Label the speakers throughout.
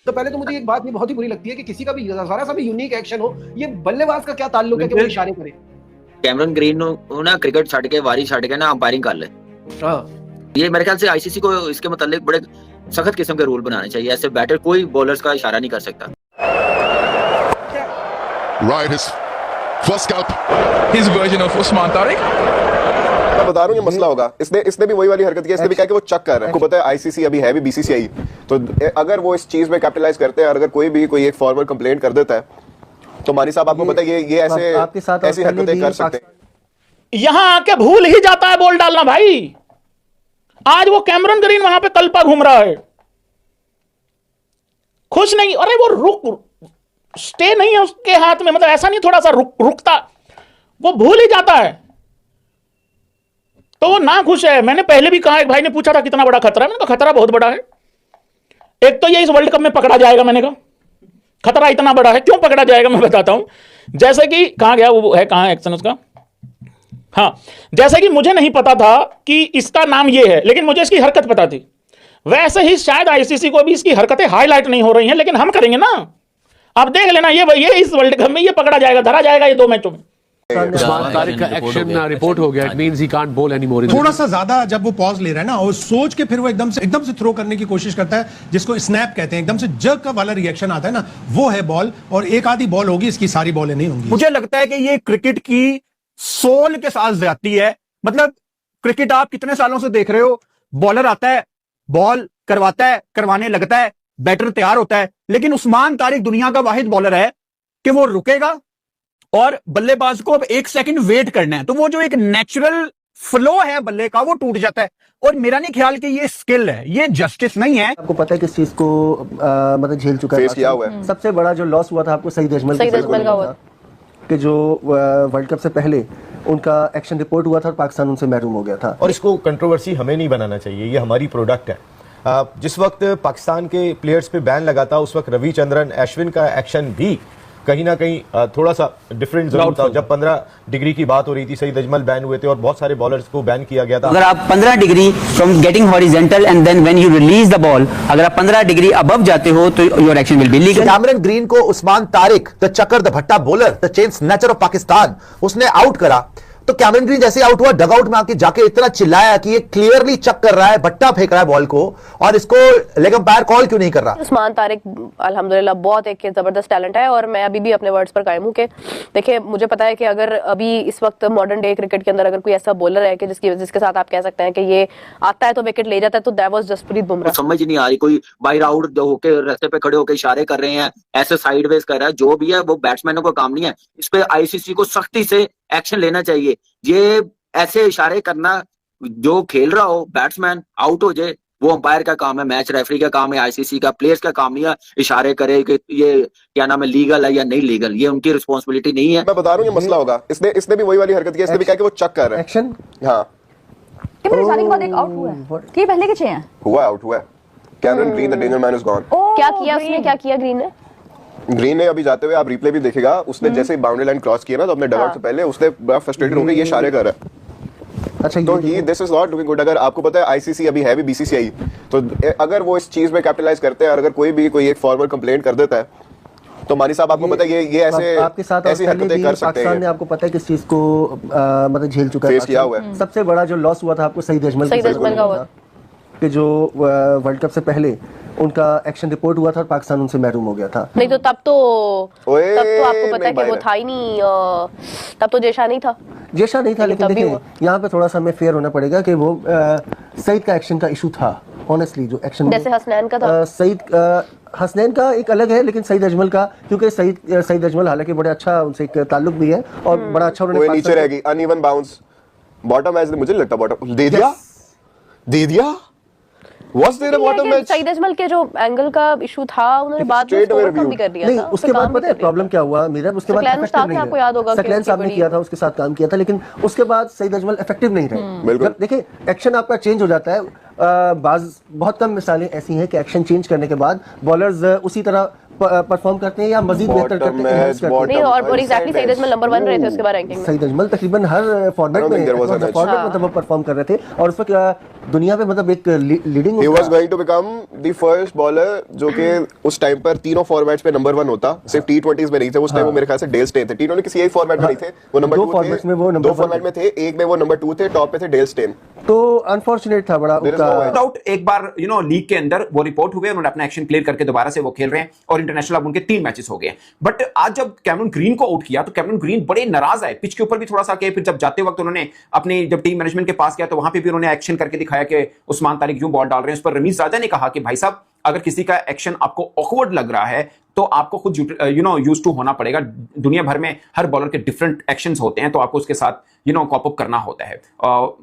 Speaker 1: तो पहले तो मुझे एक बात ये बहुत ही बुरी लगती है कि किसी का भी जरा सा भी यूनिक एक्शन हो, ये बल्लेबाज का क्या ताल्लुक है कि वो इशारे करे।
Speaker 2: कैमरन ग्रीन ना क्रिकेट छड़ के वारी छड़ के ना अंपायरिंग कर ले। ये मेरे ख्याल से आईसीसी को इसके मुतालिक बड़े सख्त किस्म के रूल बनाने चाहिए। ऐसे बैटर कोई बॉलर्स का इशारा नहीं कर सकता।
Speaker 3: Right, his first scalp.
Speaker 4: His version of Usman Tariq.
Speaker 5: मैं बता रहा हूँ ये मसला होगा। इसने भी वही वाली हरकत की। इसने भी कहा कि वो चक कर रहा है। आपको पता है आईसीसी अभी है भी बीसीसीआई, तो अगर वो इस चीज में कैपिटलाइज करते हैं और अगर कोई एक फॉर्मल कंप्लेंट कर देता है तो मानी साहब आपको पता है ये ऐसी हरकतें कर सकते हैं।
Speaker 6: यहां आके भूल ही जाता है बॉल डालना भाई। आज वो कैमरन ग्रीन वहां पे तलपा घूम रहा है, खुश नहीं। अरे वो रुक स्टे नहीं है उसके हाथ में, मतलब ऐसा नहीं थोड़ा सा रुकता, वो भूल ही जाता है, तो वो ना खुश है। मैंने पहले भी कहा, एक भाई ने पूछा था कितना बड़ा खतरा है, मैंने कहा खतरा बहुत बड़ा है। एक तो ये इस वर्ल्ड कप में पकड़ा जाएगा, मैंने कहा खतरा इतना बड़ा है। क्यों पकड़ा जाएगा मैं बताता हूं। जैसे कि कहां गया वो है, कहां एक्शन उसका, हाँ, जैसे कि मुझे नहीं पता था कि इसका नाम ये है, लेकिन मुझे इसकी हरकत पता थी। वैसे ही शायद आईसीसी को भी इसकी हरकतें हाईलाइट नहीं हो रही हैं, लेकिन हम करेंगे ना। आप देख लेना, ये इस वर्ल्ड कप में ये पकड़ा जाएगा, धरा जाएगा ये 2 मैचों में।
Speaker 7: उस्मान तारिक का एक्शन रिपोर्ट हो गया, इट मींस ही कांट बोल एनी मोर।
Speaker 8: थोड़ा सा ज्यादा जब वो पॉज ले रहा है ना और सोच के फिर वो एकदम से थ्रो करने की कोशिश करता है, जिसको स्नैप कहते हैं, एकदम से जर्क का वाला रिएक्शन आता है ना, वो है बॉल। और एक आधी बॉल होगी, इसकी सारी बॉलें नहीं होंगी।
Speaker 9: मुझे लगता है कि ये क्रिकेट की सोल के साथ जाती है। मतलब क्रिकेट आप कितने सालों से देख रहे हो, बॉलर आता है, बॉल करवाता है, करवाने लगता है, बैटर तैयार होता है, लेकिन उस्मान तारिक दुनिया का वाहिद बॉलर है कि वो रुकेगा और बल्लेबाज को अब 1 सेकंड वेट करना है, तो वो जो एक नेचुरल फ्लो है बल्ले का वो टूट जाता है। और मेरा नहीं ख्याल कि ये स्किल है, ये जस्टिस नहीं है।
Speaker 10: आपको पता है किस चीज को मतलब झेल चुका है,
Speaker 5: फेस किया हुआ है।
Speaker 10: सबसे बड़ा जो लॉस हुआ था आपको सईद अजमल का हुआ कि जो वर्ल्ड कप से पहले उनका एक्शन रिपोर्ट हुआ था और पाकिस्तान उनसे महरूम हो गया था।
Speaker 11: और इसको कंट्रोवर्सी हमें नहीं बनाना चाहिए, ये हमारी प्रोडक्ट है। जिस वक्त पाकिस्तान के प्लेयर्स पे बैन लगा था, उस वक्त रविचंद्रन अश्विन का एक्शन भी कहीं ना कहीं थोड़ा सा डिफरेंट जरूर था। जब 15 डिग्री की बात हो रही थी, सईद अजमल बैन हुए थे और बहुत सारे बॉलर्स को बैन किया गया था।
Speaker 12: अगर आप 15 degree from getting horizontal and then when you release the ball, अगर आप 15 डिग्री अबव जाते हो तो your action will be legal.
Speaker 13: Cameron Green को Usman Tariq the chakkar the bhatta bowler the chain snatcher of Pakistan उसने आउट करा, तो कैमरन ग्रीन जैसे आउट हुआ डगआउट में आके जाके इतना चिल्लाया कि ये क्लियरली चक कर रहा है, भट्टा फेंक रहा है बॉल को, और इसको लेग अंपायर कॉल क्यों नहीं कर रहा।
Speaker 14: उस्मान तारिक अल्हम्दुलिल्लाह बहुत एक जबरदस्त टैलेंट है, और मैं अभी भी अपने वर्ड्स पर कायम हूं कि देखिए, मुझे पता है कि अगर अभी इस वक्त मॉडर्न डे क्रिकेट के अंदर अगर कोई ऐसा बॉलर है कि जिसके साथ आप कह सकते हैं कि ये आता है तो विकेट ले जाता है, तो दैट वाज जसप्रीत बुमराह।
Speaker 2: समझ नहीं आ रही, कोई बाहर आउट होके रास्ते पे खड़े होकर इशारे कर रहे हैं, ऐसे साइडवेज कर रहा है, जो भी है वो बैट्समैनों का काम नहीं है। इस पे आईसीसी को सख्ती से एक्शन लेना चाहिए। ये ऐसे इशारे करना, जो खेल रहा हो बैट्समैन आउट हो जाए, वो अंपायर का काम है, मैच रेफरी का काम है, आईसीसी का, प्लेयर्स का काम नहीं है इशारे करे कि ये क्या नाम है, लीगल है या नहीं लीगल, ये उनकी रिस्पांसिबिलिटी नहीं है।
Speaker 5: मैं बता रहा हूँ ये मसला होगा। इसने भी वही वाली हरकत की। इसने भी कहा कि वो चक कर रहा है
Speaker 10: एक्शन।
Speaker 5: हाँ,
Speaker 15: इशारे के बाद एक आउट हुआ है कि पहले के 6 हैं
Speaker 5: हुआ आउट हुआ है। Cameron green the danger man is gone.
Speaker 14: क्या किया उसने, क्या किया ग्रीन ने अभी जाते हुए, आप रिप्ले भी देखेगा, उसने जैसे बाउंड्री लाइन क्रॉस किया ना, तो अपने डगआउट से पहले उसने बड़ा फ्रस्ट्रेटेड होकर ये इशारे कर रहा है।
Speaker 10: अच्छा,
Speaker 5: तो he this is not doing good. अगर आपको पता है आईसीसी अभी है भी बीसीसीआई, तो अगर वो इस चीज में कैपिटलाइज करते हैं और अगर कोई एक फॉर्मल कंप्लेंट कर देता है, तो मानी साहब आपको पता है ये
Speaker 10: आपके साथ
Speaker 5: ऐसी हरकतें कर सकते हैं।
Speaker 10: पाकिस्तान ने आपको पता है किस चीज को मतलब झेल चुका है,
Speaker 5: फेस किया हुआ है।
Speaker 10: सबसे बड़ा जो लॉस हुआ था आपको सईद अजमल का हुआ कि जो वर्ल्ड कप से पहले उनका एक्शन रिपोर्ट हुआ था और पाकिस्तान उनसे महरूम हो गया था।
Speaker 14: नहीं तो तब तो आपको पता है कि वो था ही नहीं, तब तो जेशा नहीं था, लेकिन देखिए यहाँ पे थोड़ा सा हमें फेयर होना पड़ेगा कि वो सईद का एक्शन का इशू था। ऑनेस्टली जो एक्शन जैसे हसनैन का था,
Speaker 10: हसनैन का एक अलग है, लेकिन सईद अजमल का, क्योंकि सईद अजमल हालांकि बड़े अच्छा उनसे एक ताल्लुक भी है और बड़ा अच्छा उन्होंने
Speaker 5: नीचे रहेगी अनइवन बाउंस बॉटम एज मुझे लगता बॉटम दे दिया Was there a bottom match?
Speaker 14: Saeed Ajmal के जो एंगल का इशू था, उन्होंने बाद में स्कोर कम भी कर दिया था।
Speaker 10: नहीं, उसके बाद पता है प्रॉब्लम क्या हुआ मेरा, उसके बाद इफेक्टिव नहीं
Speaker 14: आपको याद होगा
Speaker 10: सकलैन साहब ने किया था, उसके साथ काम किया था, लेकिन उसके बाद सईद अजमल इफेक्टिव नहीं रहे। देखिए एक्शन आपका चेंज हो जाता है, बहुत कम मिसालें ऐसी हैं कि एक्शन चेंज करने के बाद बॉलर्स उसी तरह परफॉर्म करते हैं या मजीद बेहतर करते हैं?
Speaker 14: नहीं, और एग्जैक्टली सईद अजमल नंबर 1 रहे थे उसके बाद रैंकिंग में।
Speaker 10: सईद अजमल तकरीबन हर फॉर्मेट में मतलब वो परफॉर्म कर रहे थे और उस वक्त दुनिया में मतलब एक leading,
Speaker 5: he was going to become the first bowler जो कि उस टाइम पर तीनों फॉर्मेट्स पे नंबर 1 होता, सिर्फ टी20s में नहीं थे उस टाइम। वो मेरे ख्याल से डेल स्टेन थे, टी20 किसी एक फॉर्मेट में नहीं थे, वो नंबर 2 थे, दो फॉर्मेट में थे, एक में वो नंबर 2 थे, टॉप पे थे डेल स्टेन।
Speaker 10: तो अनफॉर्चुनेट था बड़ा
Speaker 9: डाउट। एक बार लीग के अंदर वो रिपोर्ट हुए, उन्होंने अपना एक्शन क्लियर करके दोबारा से वो खेल रहे हैं और इंटरनेशनल अब उनके 3 मैचेस हो गए। बट आज जब कैमरून ग्रीन को आउट किया तो कैमरून ग्रीन बड़े नाराज आए, पिच के ऊपर भी थोड़ा सा के, फिर जब जाते वक्त उन्होंने अपने जब टीम मैनेजमेंट के पास गया तो वहां पे भी उन्होंने एक्शन करके दिखाया कि उस्मान तारिक यूं बॉल डाल रहे हैं। उस पर रमीज राजा ने कहा कि भाई साहब अगर किसी का एक्शन आपको ऑकवर्ड लग रहा है तो आपको खुद यूज टू होना पड़ेगा। दुनिया भर में हर बॉलर के डिफरेंट एक्शंस होते हैं तो आपको उसके साथ कॉप अप करना होता है।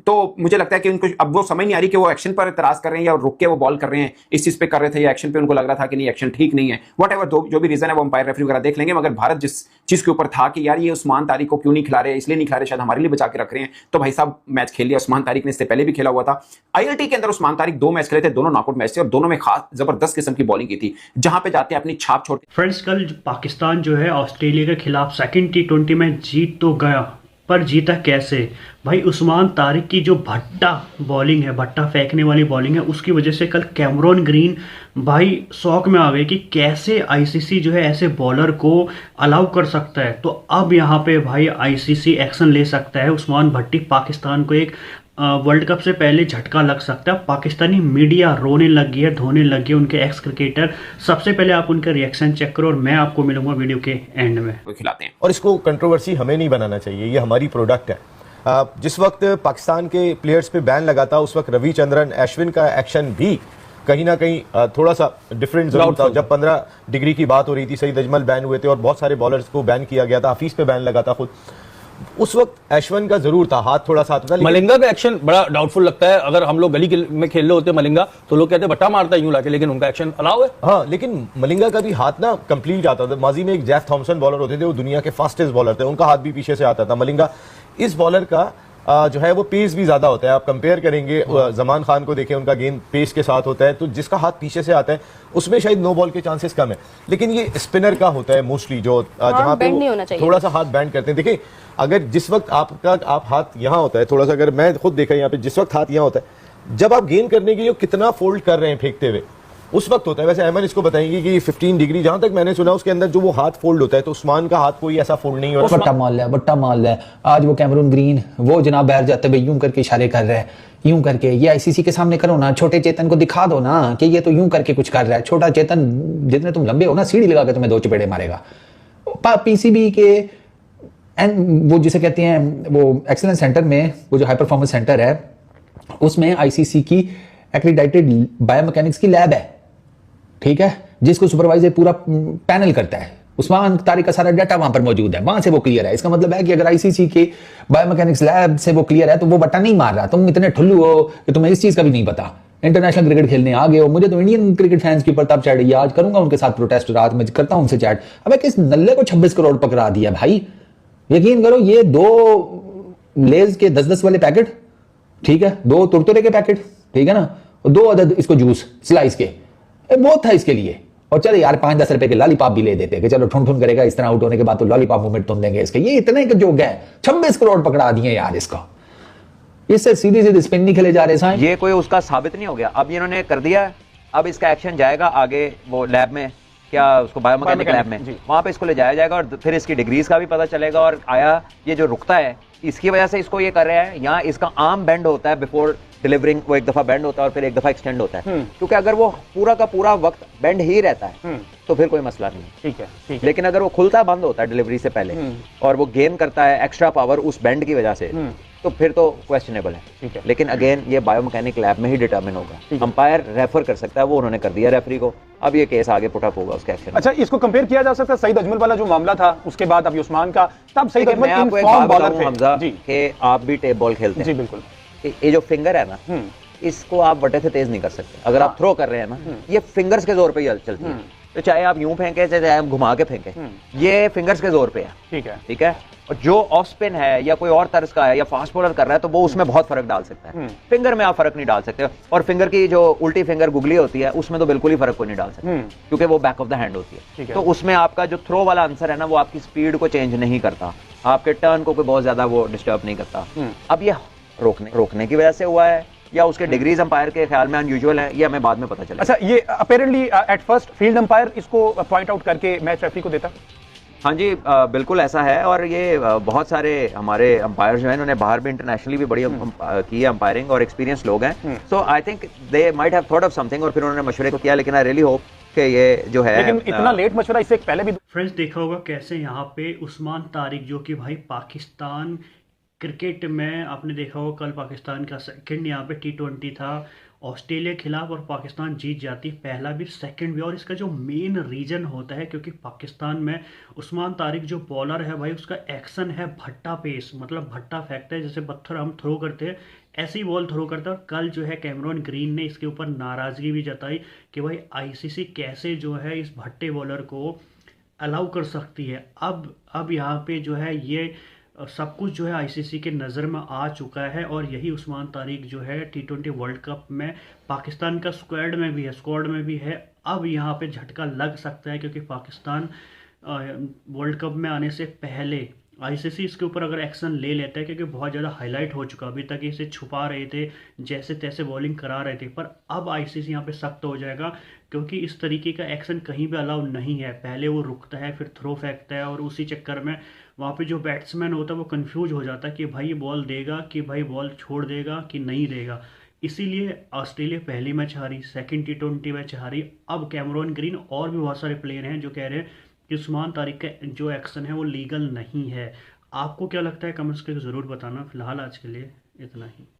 Speaker 9: तो मुझे लगता है कि उनको अब वो समझ नहीं आ रही कि वो एक्शन पर इतराज कर रहे हैं या रुक के वो बॉल कर रहे हैं, इस चीज पे कर रहे थे या एक्शन पे उनको लग रहा था कि नहीं एक्शन ठीक नहीं है। व्हाटएवर जो भी रीजन है वो अंपायर रेफरी वगैरह देख लेंगे। मगर भारत जिस चीज के ऊपर था कि यार ये उस्मान तारिक को क्यों नहीं खिला रहे, इसलिए नहीं खिला रहे शायद हमारे लिए बचा के रख रहे हैं, तो भाई साहब मैच खेल लिया। उस्मान तारिक ने इससे पहले भी खेला हुआ था। ILT के अंदर उस्मान तारिक 2 मैच खेले थे, दोनों नॉकआउट मैच थे और दोनों में खास जबरदस्त किस्म की बॉलिंग की थी, जहां पे जाते हैं अपनी छाप छोड़।
Speaker 16: फ्रेंड्स, कल पाकिस्तान जो है ऑस्ट्रेलिया के खिलाफ सेकंड टी20 में जीत तो गया, पर जीता कैसे? भाई उस्मान तारिक की जो भट्टा बॉलिंग है, भट्टा फेंकने वाली बॉलिंग है, उसकी वजह से कल कैमरून ग्रीन भाई शौक में आ गए कि कैसे आईसीसी जो है ऐसे बॉलर को अलाउ कर सकता है। तो अब यहाँ पे भाई आईसीसी एक्शन ले सकता है। उस्मान भट्टी पाकिस्तान को एक वर्ल्ड कप से पहले झटका लग सकता है। पाकिस्तानी मीडिया रोने लग गई है, धोने लग गई उनके एक्स क्रिकेटर। सबसे पहले आप उनका रिएक्शन चेक करो और मैं आपको मिलूंगा वीडियो के एंड में।
Speaker 9: खिलाते हैं
Speaker 11: और इसको कंट्रोवर्सी हमें नहीं बनाना चाहिए, ये हमारी प्रोडक्ट है। जिस वक्त पाकिस्तान के प्लेयर्स पे बैन लगा था उस वक्त रविचंद्रन अश्विन का एक्शन भी कहीं ना कहीं थोड़ा सा डिफरेंट जरूर था। जब 15 डिग्री की बात हो रही थी, सईद अजमल बैन हुए थे और बहुत सारे बॉलर्स को बैन किया गया था, हफीज पे बैन लगा था खुद, उस वक्त अश्विन का जरूर था हाथ, थोड़ा सा था।
Speaker 6: मलिंगा का एक्शन बड़ा डाउटफुल लगता है। अगर हम लोग गली में खेल रहे होते मलिंगा तो लोग कहते बट्टा मारता यूं लाके, लेकिन उनका एक्शन अलाउ है।
Speaker 11: हाँ, लेकिन मलिंगा का भी हाथ ना कंप्लीट आता था। माजी में एक जेफ थॉमसन बॉलर होते थे, वो दुनिया के फास्टेस्ट बॉलर थे, उनका हाथ भी पीछे से आता था। मलिंगा इस बॉलर का जो है वो पेस भी ज्यादा होता है। आप कंपेयर करेंगे जमान खान को देखें, उनका गेंद पेस के साथ होता है, तो जिसका हाथ पीछे से आता है उसमें शायद नो बॉल के चांसेस कम है। लेकिन ये स्पिनर का होता है मोस्टली, जो जहां पे थोड़ा सा हाथ बैंड करते हैं। देखिए, अगर जिस वक्त आप हाथ यहाँ होता है थोड़ा सा, अगर मैं खुद देखा यहाँ पे जिस वक्त हाथ यहाँ होता है, जब आप गेंद करने के लिए कितना फोल्ड कर रहे हैं फेंकते हुए, उस वक्त होता है। वैसे अहमद इसको बताएंगे कि 15 डिग्री जहां तक मैंने सुना उसके अंदर जो वो हाथ फोल्ड होता है, तो उस्मान का हाथ कोई ऐसा फोल्ड नहीं होता।
Speaker 17: बट्टा माल रहा है आज वो कैमरून ग्रीन, वो जनाब बैठ जाते भाई यूं करके इशारे कर रहा है, यूं करके। ये आईसीसी के सामने करो ना, छोटे चेतन को दिखा दो ना कि ये तो यूं करके कुछ कर रहा है। छोटा चेतन जितने तुम लंबे हो ना, सीढ़ी लगा के तुम्हें 2 चपेड़े मारेगा। पीसीबी के वो जिसे कहते हैं वो एक्सीलेंस सेंटर में, वो जो हाई परफॉर्मेंस सेंटर है, उसमें आईसीसी की एक्रेडिटेड बायोमैकेनिक्स की लैब है, ठीक है, जिसको सुपरवाइजर पूरा पैनल करता है। उस्मान तारिक का सारा डाटा वहां पर मौजूद है, वहां से वो क्लियर है। इसका मतलब है कि अगर आईसीसी के बायोमैकेनिक्स लैब से वो क्लियर है तो वो बट्टा नहीं मार रहा। तुम इतने ठुल्लू हो कि तुम्हें इस चीज का भी नहीं पता। इंटरनेशनल क्रिकेट खेलने आ गए हो। मुझे तो इंडियन क्रिकेट फैंस के ऊपर तब चढ़ गई, आज करूंगा उनके साथ प्रोटेस्ट, रात में करता हूं उनसे चैट। अब किस नल्ले को 26 करोड़ पकड़ा दिया भाई। यकीन करो, ये 2 लेज के 10-10 वाले पैकेट, ठीक है, 2 तुरतुरे के पैकेट, ठीक है ना, 2 अदद इसको जूस स्लाइस के, बहुत था इसके लिए। और चले यार 5-10 रुपए के लॉलीपॉप भी ले देते कि चलो ठुन करेगा इस तरह आउट होने के बाद तो लॉलीपॉप मूवमेंट तुम देंगे इसके। ये इतने का जोग है, 26 करोड़ पकड़ा दिए यार इसका। इससे सीधी स्पिन नहीं खेले जा रहे साहब।
Speaker 18: ये कोई उसका साबित नहीं हो गया, अब इन्होंने कर दिया, अब इसका एक्शन जाएगा आगे वो लैब में, क्या उसको बायोमैकेनिक लैब में, वहां पे इसको ले जाया जाएगा और फिर इसकी डिग्रीज का भी पता चलेगा। और आया ये जो रुकता है इसकी वजह से इसको ये कर रहे हैं, यहाँ इसका आर्म बेंड होता है बिफोर डिलीवरिंग, वो एक दफा बेंड होता है और फिर एक दफा एक्सटेंड होता है, क्योंकि अगर वो पूरा का पूरा वक्त बेंड ही रहता है तो फिर कोई मसला नहीं, ठीक है। लेकिन अगर वो खुलता बंद होता है डिलीवरी से पहले और वो गेन करता है एक्स्ट्रा पावर उस बेंड की वजह से, तो फिर तो क्वेश्चनेबल है, ठीक है। लेकिन अगेन ये बायोमैकेनिक लैब में ही डिटरमिन होगा, अंपायर रेफर कर सकता है, वो उन्होंने कर दिया रेफरी को, अब ये केस आगे पुट अप होगा उसके एक्शन।
Speaker 9: अच्छा, इसको कंपेयर किया जा सकता है सईद अजमल वाला जो मामला था, उसके बाद अभी उस्मान का, तब Saeed Ajmal in form bowler थे
Speaker 18: हमजा कि आप भी टेप बॉल खेलते हैं।
Speaker 9: जी बिल्कुल।
Speaker 18: ये जो फिंगर है ना, इसको आप बटे से तेज नहीं कर सकते। अगर आप थ्रो कर रहे हैं ना, ये फिंगर्स के जोर पे ही चलती है, तो चाहे आप यूं फेंके चाहे आप घुमा के फेंके, ये फिंगर्स के जोर पे है। ठीक है। और जो ऑफ स्पिन है या कोई और तर्ज का है या फास्ट बॉलर कर रहा है तो वो उसमें बहुत फर्क डाल सकता है। फिंगर में आप फर्क नहीं डाल सकते, और फिंगर की जो उल्टी फिंगर गुगली होती है उसमें तो बिल्कुल ही फर्क कोई नहीं डाल सकते, क्योंकि वो बैक ऑफ द हैंड होती है। तो उसमें आपका जो थ्रो वाला आंसर है ना, वो आपकी स्पीड को चेंज नहीं करता, आपके टर्न को कोई बहुत ज्यादा वो डिस्टर्ब नहीं करता। अब ये रोकने की वजह से हुआ है या उसके डिग्रीज अंपायर के ख्याल में अनयूजुअल है, ये हमें बाद में पता चला।
Speaker 9: अच्छा, ये apparently at first field umpire इसको पॉइंट आउट करके मैच रेफरी को देता?
Speaker 18: हाँ जी, बिल्कुल ऐसा है। और ये बहुत सारे हमारे अंपायर जो हैं इन्होंने बाहर भी इंटरनेशनली भी बड़ी की है अंपायरिंग, और एक्सपीरियंस लोग हैं। So I think they might have thought of something, और फिर उन्होंने मशवरे को किया। लेकिन आई रियली होप कि ये जो है,
Speaker 9: लेकिन इतना लेट मशवरा इससे पहले भी।
Speaker 16: फ्रेंड्स, देखा होगा कैसे यहाँ पे उस्मान तारिक, जो कि भाई पाकिस्तान क्रिकेट में आपने देखा होगा, कल पाकिस्तान का सेकंड यहाँ पे T20 था ऑस्ट्रेलिया के खिलाफ, और पाकिस्तान जीत जाती, पहला भी सेकंड भी। और इसका जो मेन रीज़न होता है, क्योंकि पाकिस्तान में उस्मान तारिक जो बॉलर है भाई, उसका एक्शन है भट्टा पेस, मतलब भट्टा फेंकता है, जैसे पत्थर हम थ्रो करते हैं ऐसी बॉल थ्रो करता है। और कल जो है कैमरॉन ग्रीन ने इसके ऊपर नाराज़गी भी जताई कि भाई ICC कैसे जो है इस भट्टे बॉलर को अलाउ कर सकती है। अब यहाँ पे जो है ये सब कुछ जो है ICC के नज़र में आ चुका है, और यही उस्मान तारिक जो है T20 वर्ल्ड कप में पाकिस्तान का स्क्वाड में भी है। अब यहाँ पे झटका लग सकता है, क्योंकि पाकिस्तान वर्ल्ड कप में आने से पहले ICC इसके ऊपर अगर एक्शन ले लेता है, क्योंकि बहुत ज़्यादा हाईलाइट हो चुका, अभी तक इसे छुपा रहे थे, जैसे तैसे बॉलिंग करा रहे थे, पर अब ICC यहाँ पे सख्त हो जाएगा, क्योंकि इस तरीके का एक्शन कहीं भी अलाउ नहीं है। पहले वो रुकता है, फिर थ्रो फेंकता है, और उसी चक्कर में वहाँ पे जो बैट्समैन होता है वो कंफ्यूज हो जाता है कि भाई ये बॉल देगा कि भाई बॉल छोड़ देगा कि नहीं देगा। इसीलिए ऑस्ट्रेलिया पहली मैच हारी, सेकंड T20 मैच हारी। अब कैमरॉन ग्रीन और भी बहुत सारे प्लेयर हैं जो कह रहे हैं कि उस्मान तारिक का जो एक्शन है वो लीगल नहीं है। आपको क्या लगता है, कमेंट्स करके ज़रूर बताना। फिलहाल आज के लिए इतना ही।